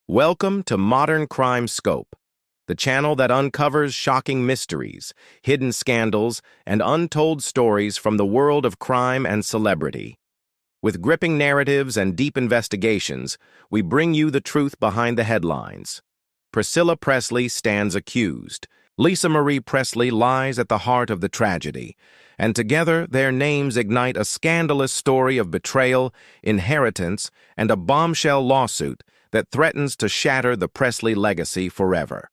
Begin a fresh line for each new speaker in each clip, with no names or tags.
Welcome to Modern Crime Scope, the channel that uncovers shocking mysteries, hidden scandals, and untold stories from the world of crime and celebrity. With gripping narratives and deep investigations, we bring you the truth behind the headlines. Priscilla Presley stands accused. Lisa Marie Presley lies at the heart of the tragedy, and together their names ignite a scandalous story of betrayal, inheritance, and a bombshell lawsuit that threatens to shatter the Presley legacy forever.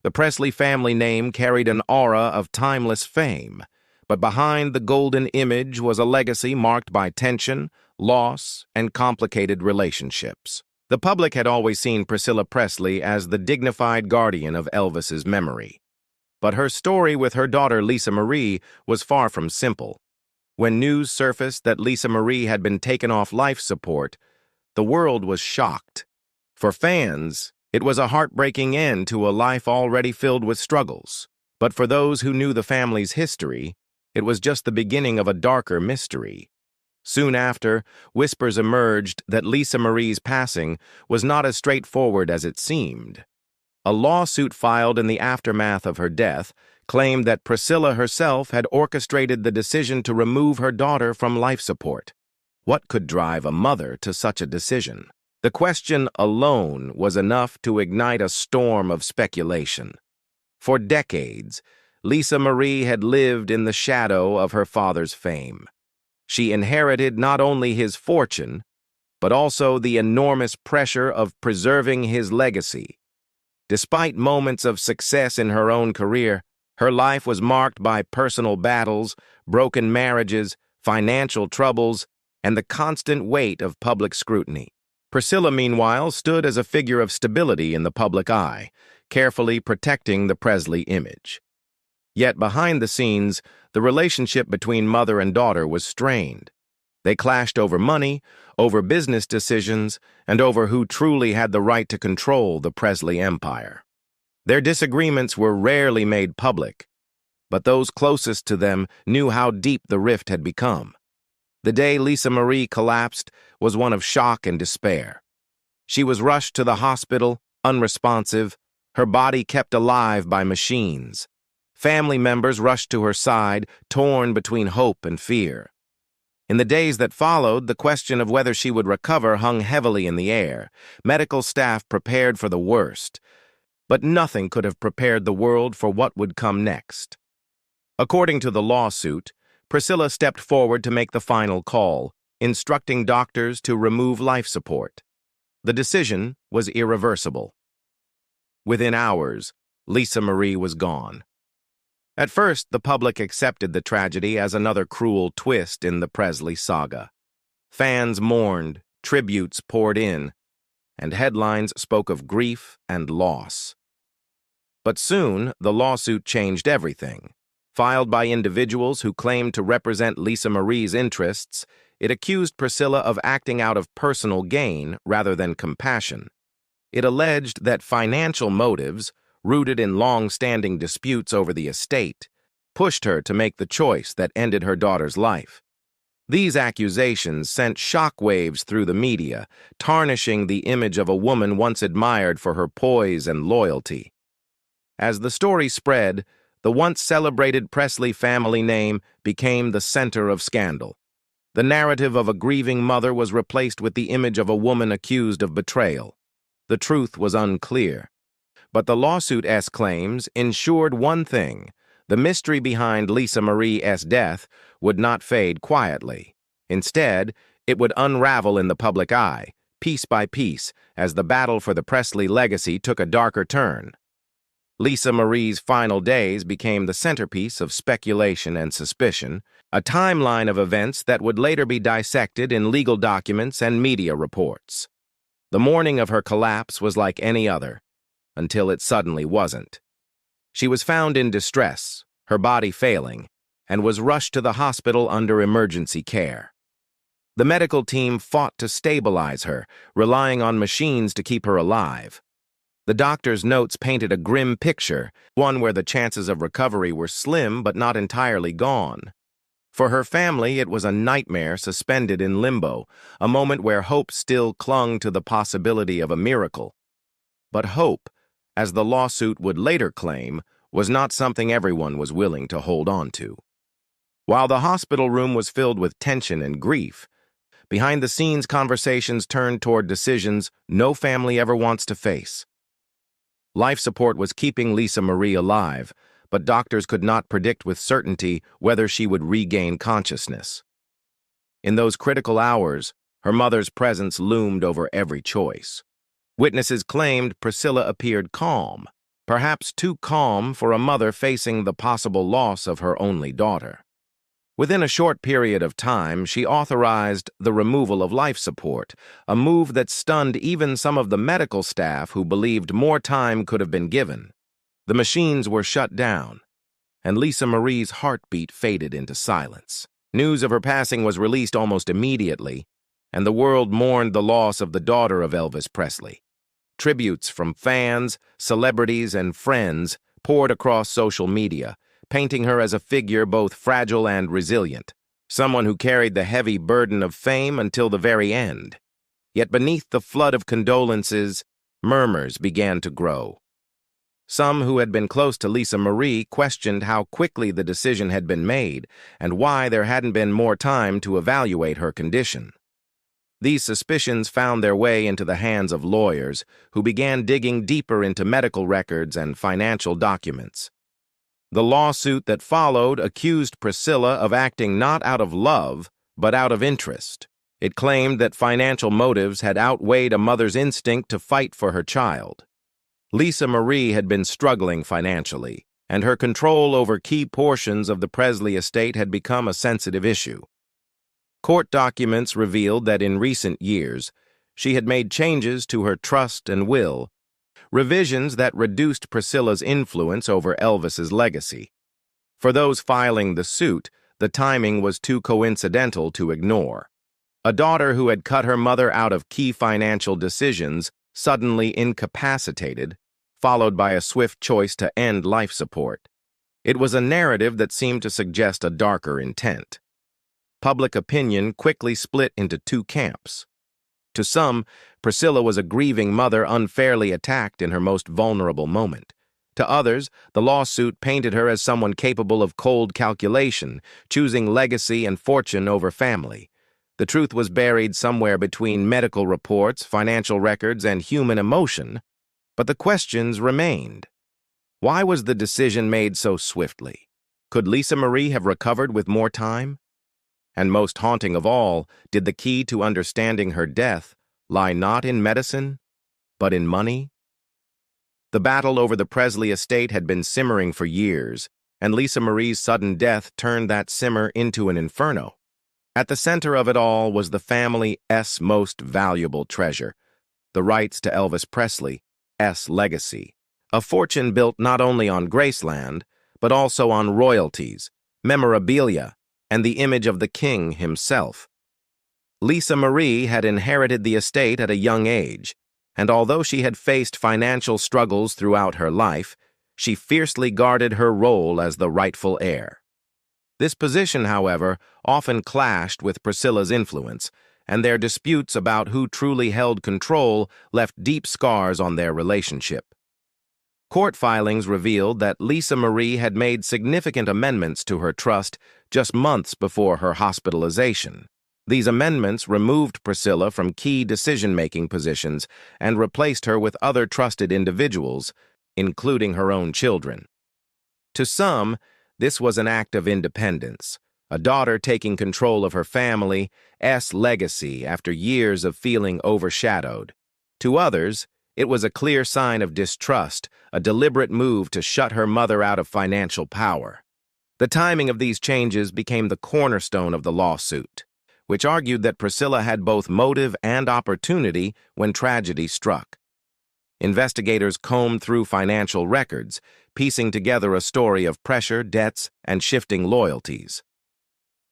The Presley family name carried an aura of timeless fame, but behind the golden image was a legacy marked by tension, loss, and complicated relationships. The public had always seen Priscilla Presley as the dignified guardian of Elvis's memory. But her story with her daughter Lisa Marie was far from simple. When news surfaced that Lisa Marie had been taken off life support, the world was shocked. For fans, it was a heartbreaking end to a life already filled with struggles. But for those who knew the family's history, it was just the beginning of a darker mystery. Soon after, whispers emerged that Lisa Marie's passing was not as straightforward as it seemed. A lawsuit filed in the aftermath of her death claimed that Priscilla herself had orchestrated the decision to remove her daughter from life support. What could drive a mother to such a decision? The question alone was enough to ignite a storm of speculation. For decades, Lisa Marie had lived in the shadow of her father's fame. She inherited not only his fortune, but also the enormous pressure of preserving his legacy. Despite moments of success in her own career, her life was marked by personal battles, broken marriages, financial troubles, and the constant weight of public scrutiny. Priscilla, meanwhile, stood as a figure of stability in the public eye, carefully protecting the Presley image. Yet behind the scenes, the relationship between mother and daughter was strained. They clashed over money, over business decisions, and over who truly had the right to control the Presley empire. Their disagreements were rarely made public, but those closest to them knew how deep the rift had become. The day Lisa Marie collapsed was one of shock and despair. She was rushed to the hospital, unresponsive, her body kept alive by machines. Family members rushed to her side, torn between hope and fear. In the days that followed, the question of whether she would recover hung heavily in the air. Medical staff prepared for the worst, but nothing could have prepared the world for what would come next. According to the lawsuit, Priscilla stepped forward to make the final call, instructing doctors to remove life support. The decision was irreversible. Within hours, Lisa Marie was gone. At first, the public accepted the tragedy as another cruel twist in the Presley saga. Fans mourned, tributes poured in, and headlines spoke of grief and loss. But soon, the lawsuit changed everything. Filed by individuals who claimed to represent Lisa Marie's interests, it accused Priscilla of acting out of personal gain rather than compassion. It alleged that financial motives, rooted in long-standing disputes over the estate, pushed her to make the choice that ended her daughter's life. These accusations sent shockwaves through the media, tarnishing the image of a woman once admired for her poise and loyalty. As the story spread, the once celebrated Presley family name became the center of scandal. The narrative of a grieving mother was replaced with the image of a woman accused of betrayal. The truth was unclear. But the lawsuit's claims ensured one thing: the mystery behind Lisa Marie's death would not fade quietly. Instead, it would unravel in the public eye, piece by piece, as the battle for the Presley legacy took a darker turn. Lisa Marie's final days became the centerpiece of speculation and suspicion, a timeline of events that would later be dissected in legal documents and media reports. The morning of her collapse was like any other, until it suddenly wasn't. She was found in distress, her body failing, and was rushed to the hospital under emergency care. The medical team fought to stabilize her, relying on machines to keep her alive. The doctor's notes painted a grim picture, one where the chances of recovery were slim but not entirely gone. For her family, it was a nightmare suspended in limbo, a moment where hope still clung to the possibility of a miracle. But hope, as the lawsuit would later claim, was not something everyone was willing to hold on to. While the hospital room was filled with tension and grief, behind-the-scenes conversations turned toward decisions no family ever wants to face. Life support was keeping Lisa Marie alive, but doctors could not predict with certainty whether she would regain consciousness. In those critical hours, her mother's presence loomed over every choice. Witnesses claimed Priscilla appeared calm, perhaps too calm for a mother facing the possible loss of her only daughter. Within a short period of time, she authorized the removal of life support, a move that stunned even some of the medical staff who believed more time could have been given. The machines were shut down, and Lisa Marie's heartbeat faded into silence. News of her passing was released almost immediately, and the world mourned the loss of the daughter of Elvis Presley. Tributes from fans, celebrities, and friends poured across social media, painting her as a figure both fragile and resilient, someone who carried the heavy burden of fame until the very end. Yet beneath the flood of condolences, murmurs began to grow. Some who had been close to Lisa Marie questioned how quickly the decision had been made and why there hadn't been more time to evaluate her condition. These suspicions found their way into the hands of lawyers who began digging deeper into medical records and financial documents. The lawsuit that followed accused Priscilla of acting not out of love, but out of interest. It claimed that financial motives had outweighed a mother's instinct to fight for her child. Lisa Marie had been struggling financially, and her control over key portions of the Presley estate had become a sensitive issue. Court documents revealed that in recent years, she had made changes to her trust and will, revisions that reduced Priscilla's influence over Elvis's legacy. For those filing the suit, the timing was too coincidental to ignore. A daughter who had cut her mother out of key financial decisions suddenly incapacitated, followed by a swift choice to end life support. It was a narrative that seemed to suggest a darker intent. Public opinion quickly split into two camps. To some, Priscilla was a grieving mother unfairly attacked in her most vulnerable moment. To others, the lawsuit painted her as someone capable of cold calculation, choosing legacy and fortune over family. The truth was buried somewhere between medical reports, financial records, and human emotion, but the questions remained. Why was the decision made so swiftly? Could Lisa Marie have recovered with more time? And most haunting of all, did the key to understanding her death lie not in medicine, but in money? The battle over the Presley estate had been simmering for years, and Lisa Marie's sudden death turned that simmer into an inferno. At the center of it all was the family's most valuable treasure, the rights to Elvis Presley's legacy, a fortune built not only on Graceland, but also on royalties, memorabilia, and the image of the king himself. Lisa Marie had inherited the estate at a young age, and although she had faced financial struggles throughout her life, she fiercely guarded her role as the rightful heir. This position, however, often clashed with Priscilla's influence, and their disputes about who truly held control left deep scars on their relationship. Court filings revealed that Lisa Marie had made significant amendments to her trust just months before her hospitalization. These amendments removed Priscilla from key decision-making positions and replaced her with other trusted individuals, including her own children. To some, this was an act of independence, a daughter taking control of her family's legacy after years of feeling overshadowed. To others, it was a clear sign of distrust, a deliberate move to shut her mother out of financial power. The timing of these changes became the cornerstone of the lawsuit, which argued that Priscilla had both motive and opportunity when tragedy struck. Investigators combed through financial records, piecing together a story of pressure, debts, and shifting loyalties.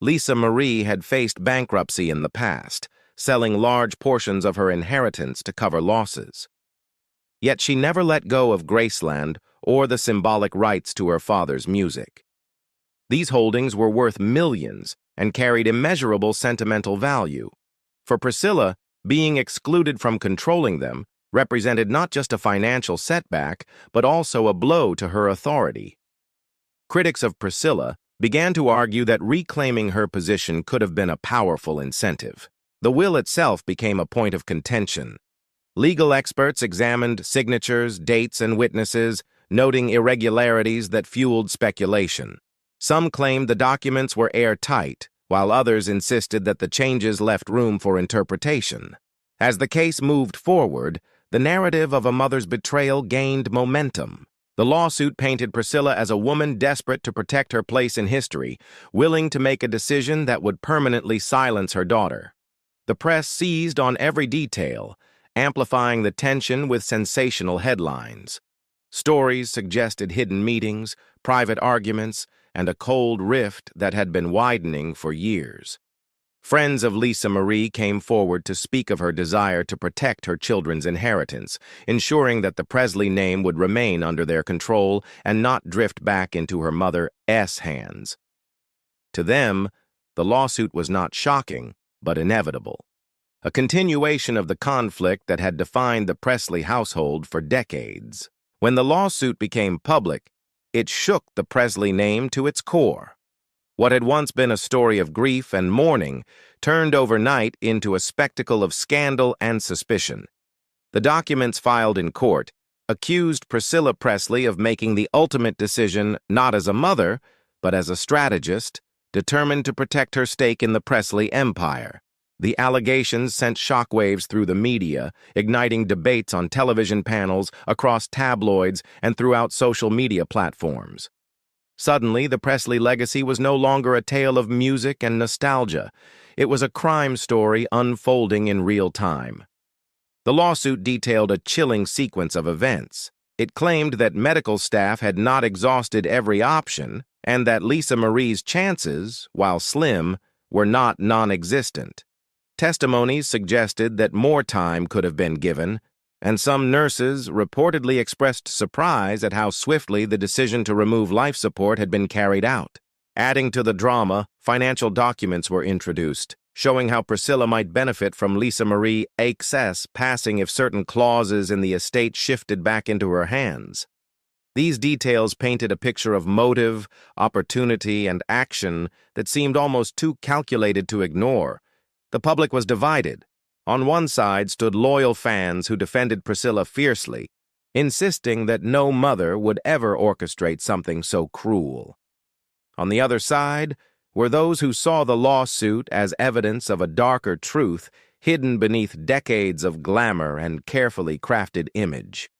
Lisa Marie had faced bankruptcy in the past, selling large portions of her inheritance to cover losses. Yet she never let go of Graceland or the symbolic rights to her father's music. These holdings were worth millions and carried immeasurable sentimental value. For Priscilla, being excluded from controlling them represented not just a financial setback, but also a blow to her authority. Critics of Priscilla began to argue that reclaiming her position could have been a powerful incentive. The will itself became a point of contention. Legal experts examined signatures, dates, and witnesses, noting irregularities that fueled speculation. Some claimed the documents were airtight, while others insisted that the changes left room for interpretation. As the case moved forward, the narrative of a mother's betrayal gained momentum. The lawsuit painted Priscilla as a woman desperate to protect her place in history, willing to make a decision that would permanently silence her daughter. The press seized on every detail, amplifying the tension with sensational headlines. Stories suggested hidden meetings, private arguments, and a cold rift that had been widening for years. Friends of Lisa Marie came forward to speak of her desire to protect her children's inheritance, ensuring that the Presley name would remain under their control and not drift back into her mother's hands. To them, the lawsuit was not shocking, but inevitable. A continuation of the conflict that had defined the Presley household for decades. When the lawsuit became public, it shook the Presley name to its core. What had once been a story of grief and mourning turned overnight into a spectacle of scandal and suspicion. The documents filed in court accused Priscilla Presley of making the ultimate decision not as a mother, but as a strategist, determined to protect her stake in the Presley empire. The allegations sent shockwaves through the media, igniting debates on television panels, across tabloids, and throughout social media platforms. Suddenly, the Presley legacy was no longer a tale of music and nostalgia. It was a crime story unfolding in real time. The lawsuit detailed a chilling sequence of events. It claimed that medical staff had not exhausted every option, and that Lisa Marie's chances, while slim, were not non-existent. Testimonies suggested that more time could have been given, and some nurses reportedly expressed surprise at how swiftly the decision to remove life support had been carried out. Adding to the drama, financial documents were introduced, showing how Priscilla might benefit from Lisa Marie Accuses passing if certain clauses in the estate shifted back into her hands. These details painted a picture of motive, opportunity, and action that seemed almost too calculated to ignore. The public was divided. On one side stood loyal fans who defended Priscilla fiercely, insisting that no mother would ever orchestrate something so cruel. On the other side were those who saw the lawsuit as evidence of a darker truth hidden beneath decades of glamour and carefully crafted image.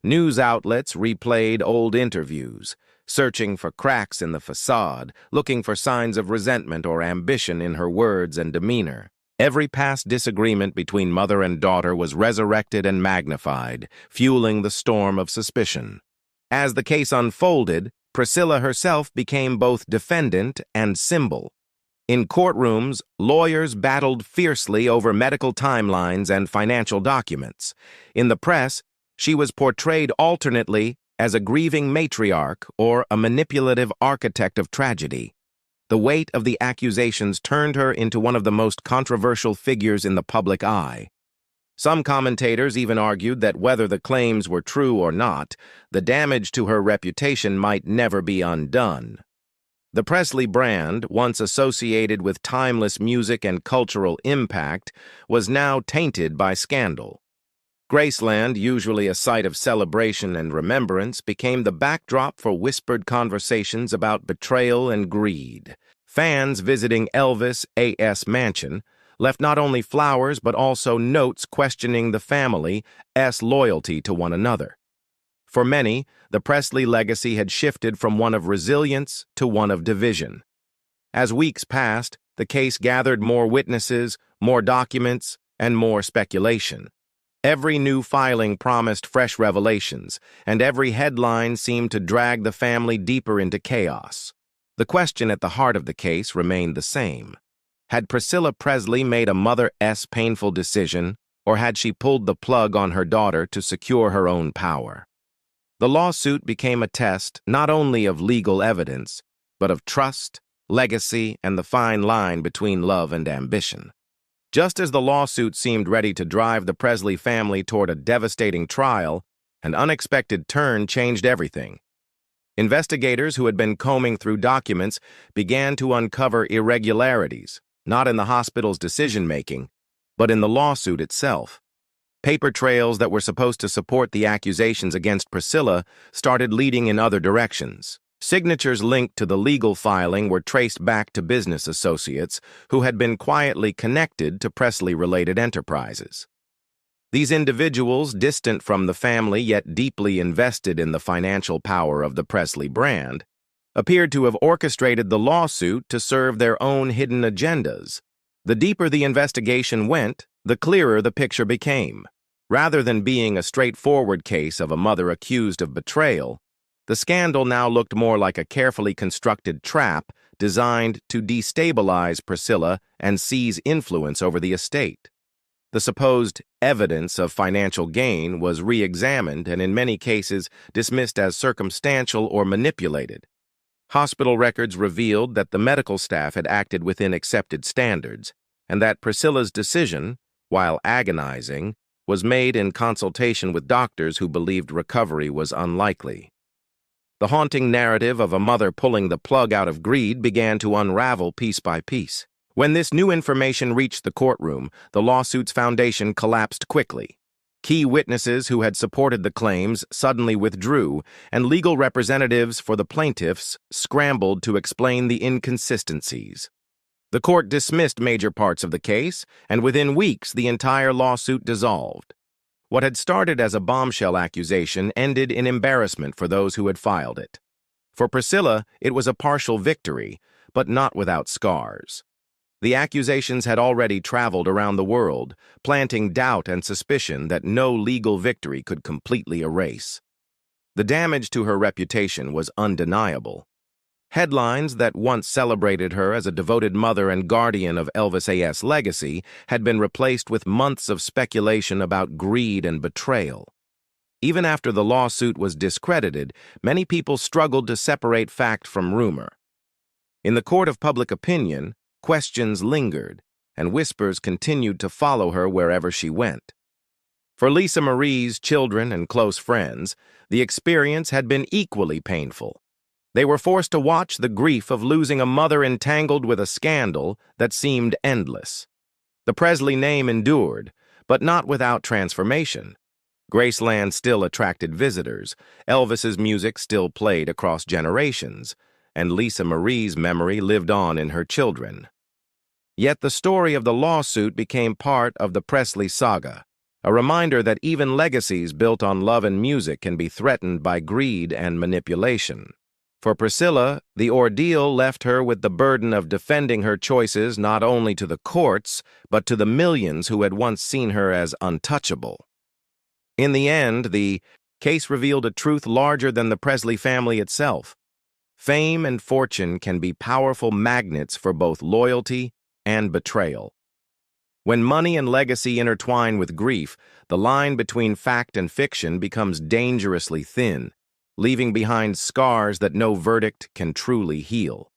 News outlets replayed old interviews, searching for cracks in the facade, looking for signs of resentment or ambition in her words and demeanor. Every past disagreement between mother and daughter was resurrected and magnified, fueling the storm of suspicion. As the case unfolded, Priscilla herself became both defendant and symbol. In courtrooms, lawyers battled fiercely over medical timelines and financial documents. In the press, she was portrayed alternately as a grieving matriarch or a manipulative architect of tragedy. The weight of the accusations turned her into one of the most controversial figures in the public eye. Some commentators even argued that whether the claims were true or not, the damage to her reputation might never be undone. The Presley brand, once associated with timeless music and cultural impact, was now tainted by scandal. Graceland, usually a site of celebration and remembrance, became the backdrop for whispered conversations about betrayal and greed. Fans visiting Elvis' mansion left not only flowers but also notes questioning the family's loyalty to one another. For many, the Presley legacy had shifted from one of resilience to one of division. As weeks passed, the case gathered more witnesses, more documents, and more speculation. Every new filing promised fresh revelations, and every headline seemed to drag the family deeper into chaos. The question at the heart of the case remained the same. Had Priscilla Presley made a mother's painful decision, or had she pulled the plug on her daughter to secure her own power? The lawsuit became a test not only of legal evidence, but of trust, legacy, and the fine line between love and ambition. Just as the lawsuit seemed ready to drive the Presley family toward a devastating trial, an unexpected turn changed everything. Investigators who had been combing through documents began to uncover irregularities, not in the hospital's decision-making, but in the lawsuit itself. Paper trails that were supposed to support the accusations against Priscilla started leading in other directions. Signatures linked to the legal filing were traced back to business associates who had been quietly connected to Presley-related enterprises. These individuals, distant from the family yet deeply invested in the financial power of the Presley brand, appeared to have orchestrated the lawsuit to serve their own hidden agendas. The deeper the investigation went, the clearer the picture became. Rather than being a straightforward case of a mother accused of betrayal, the scandal now looked more like a carefully constructed trap designed to destabilize Priscilla and seize influence over the estate. The supposed evidence of financial gain was re-examined and in many cases dismissed as circumstantial or manipulated. Hospital records revealed that the medical staff had acted within accepted standards, and that Priscilla's decision, while agonizing, was made in consultation with doctors who believed recovery was unlikely. The haunting narrative of a mother pulling the plug out of greed began to unravel piece by piece. When this new information reached the courtroom, the lawsuit's foundation collapsed quickly. Key witnesses who had supported the claims suddenly withdrew, and legal representatives for the plaintiffs scrambled to explain the inconsistencies. The court dismissed major parts of the case, and within weeks the entire lawsuit dissolved. What had started as a bombshell accusation ended in embarrassment for those who had filed it. For Priscilla, it was a partial victory, but not without scars. The accusations had already traveled around the world, planting doubt and suspicion that no legal victory could completely erase. The damage to her reputation was undeniable. Headlines that once celebrated her as a devoted mother and guardian of Elvis A.S. legacy had been replaced with months of speculation about greed and betrayal. Even after the lawsuit was discredited, many people struggled to separate fact from rumor. In the court of public opinion, questions lingered, and whispers continued to follow her wherever she went. For Lisa Marie's children and close friends, the experience had been equally painful. They were forced to watch the grief of losing a mother entangled with a scandal that seemed endless. The Presley name endured, but not without transformation. Graceland still attracted visitors, Elvis's music still played across generations, and Lisa Marie's memory lived on in her children. Yet the story of the lawsuit became part of the Presley saga, a reminder that even legacies built on love and music can be threatened by greed and manipulation. For Priscilla, the ordeal left her with the burden of defending her choices not only to the courts, but to the millions who had once seen her as untouchable. In the end, the case revealed a truth larger than the Presley family itself. Fame and fortune can be powerful magnets for both loyalty and betrayal. When money and legacy intertwine with grief, the line between fact and fiction becomes dangerously thin, leaving behind scars that no verdict can truly heal.